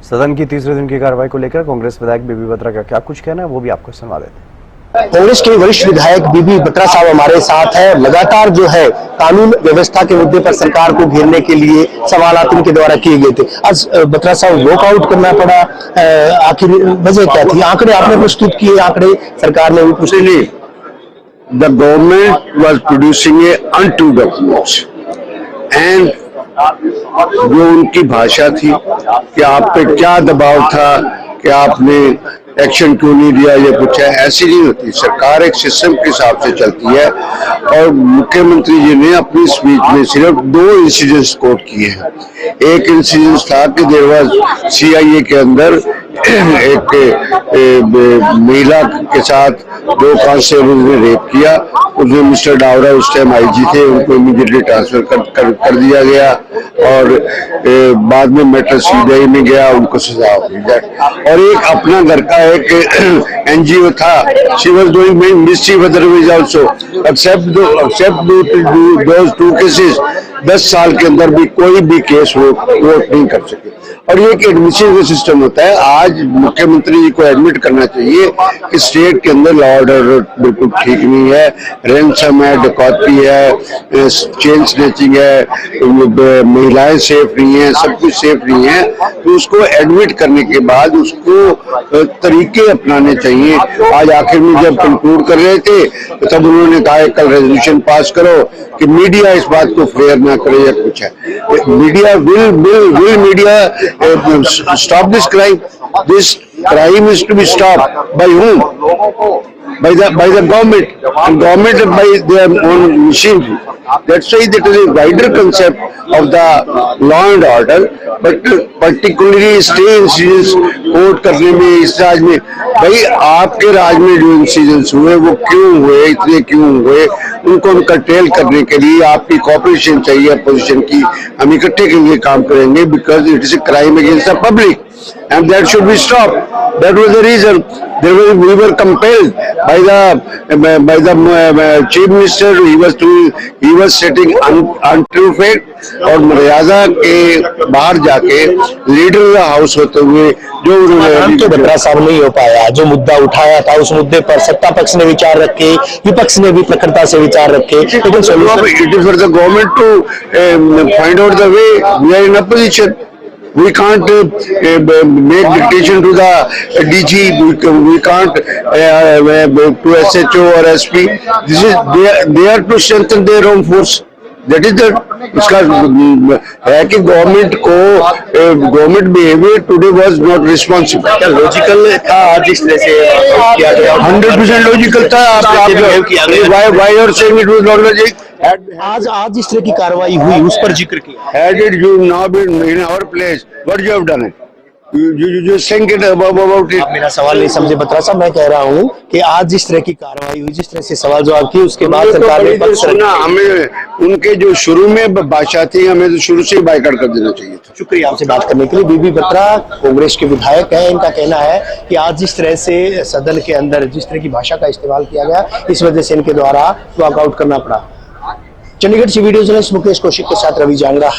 सदन की तीसरे दिन की कार्रवाई को लेकर कांग्रेस विधायक बीबी बत्रा का क्या कुछ कहना है वो भी आपको सुनवा देते हैं। कांग्रेस के वरिष्ठ विधायक बीबी बत्रा साहब हमारे साथ है। लगातार जो है कानून व्यवस्था के मुद्दे पर सरकार को घेरने के लिए सवालात इनके द्वारा किए गए थे। आज बत्रा साहब वॉकआउट करना पड़ा, आखिर वजह क्या थी? आंकड़े आपने प्रस्तुत किए, आंकड़े सरकार ने भी पुष्टि नहीं। The government was producing a untrue documents and जो उनकी भाषा थी कि आप पे क्या दबाव था कि आपने एक्शन क्यों नहीं दिया, ये कुछ है, ऐसी नहीं होती। सरकार एक सिस्टम के हिसाब से चलती है और मुख्यमंत्री जी ने अपनी स्पीच में सिर्फ 2 इंसिडेंट्स कोट किए हैं। एक इंसिडेंट था कि देर वाज CIA के अंदर एक महिला के साथ 2 कांस्टेबल ने रेप किया, उसमें मिस्टर डावरा उस टाइम IG थे, उनको इमीडिएटली ट्रांसफर कर दिया गया और बाद में मैटर CBI में गया, उनको सजा हो गई। और एक अपना घर का एक NGO था, she was doing mischief otherwise also, except those 2 cases 10 साल के अंदर भी कोई भी केस वोट नहीं कर सके। और ये एक एडमिनिस्ट्रेटिव सिस्टम होता है। आज मुख्यमंत्री जी को एडमिट करना चाहिए कि स्टेट के अंदर लॉ ऑर्डर बिल्कुल ठीक नहीं है, रैंसम है, डकैती है, चेन स्नैचिंग है, महिलाएं सेफ नहीं है, सब कुछ सेफ नहीं है। तो उसको एडमिट करने के बाद उसको तरीके अपनाने चाहिए। आज आखिर में जब कंक्लूड कर रहे थे तो तब उन्होंने कहा कल रेजोल्यूशन पास करो कि मीडिया इस बात को फेयर ना करे या कुछ है। Media will media stop this crime? This crime is to be stopped by whom? By the government, and government by their own machinery. That's why that is a wider concept of the law and order, but particularly stay incidents court करने में इस राज में, भाई आपके राज में जो incidents हुए वो क्यों हुए, इतने क्यों हुए, उनको हम कर्टेल करने के लिए आपकी कॉपरेशन चाहिए अपोजिशन की। हम इकट्ठे के लिए काम करेंगे because it is a crime against the public and that should be stopped. That was the reason we were compelled by the chief minister. He was setting untrue fact और मर्यादा के बाहर जाके लीडर ऑफ द हाउस होते हुए जो उन्होंने बत्रा साहब नहीं हो पाया, जो मुद्दा उठाया था उस मुद्दे पर सत्ता पक्ष ने विचार रखे, विपक्ष ने भी प्रखरता से विचार रखे, लेकिन it is for the government to find out the way. We are in opposition. We can't make dictation to the DG. We can't to SHO or SP. This is they are to strengthen their own force. That is the इसका है कि government behaviour today was not responsible. क्या logical था आज इस तरह से किया गया? 100% लॉजिकल था। Why are saying it was not logic? आज इस तरह की कार्रवाई हुई, उस पर जिक्र किया। Had it you now been in our place, what you have done it? You think it about it? आप मेरा सवाल नहीं समझे बत्रा साहब, मैं कह रहा हूँ कि आज जिस तरह की कार्रवाई हुई, जिस तरह से सवाल जवाब किए, उसके बाद सरकार ने सुना, हमें उनके जो शुरू में भाषा थी हमें तो शुरू से ही बाइकआउट कर देना चाहिए था। शुक्रिया आपसे बात करने के लिए। बीबी बत्रा कांग्रेस के विधायक हैं, इनका कहना है कि आज जिस तरह से सदन के अंदर जिस तरह की भाषा का इस्तेमाल किया गया, इस वजह से इनके द्वारा वॉकआउट करना पड़ा। चंडीगढ़ से वीडियो जर्नलिस्ट मुकेश कौशिक के साथ रवि जांगड़ा।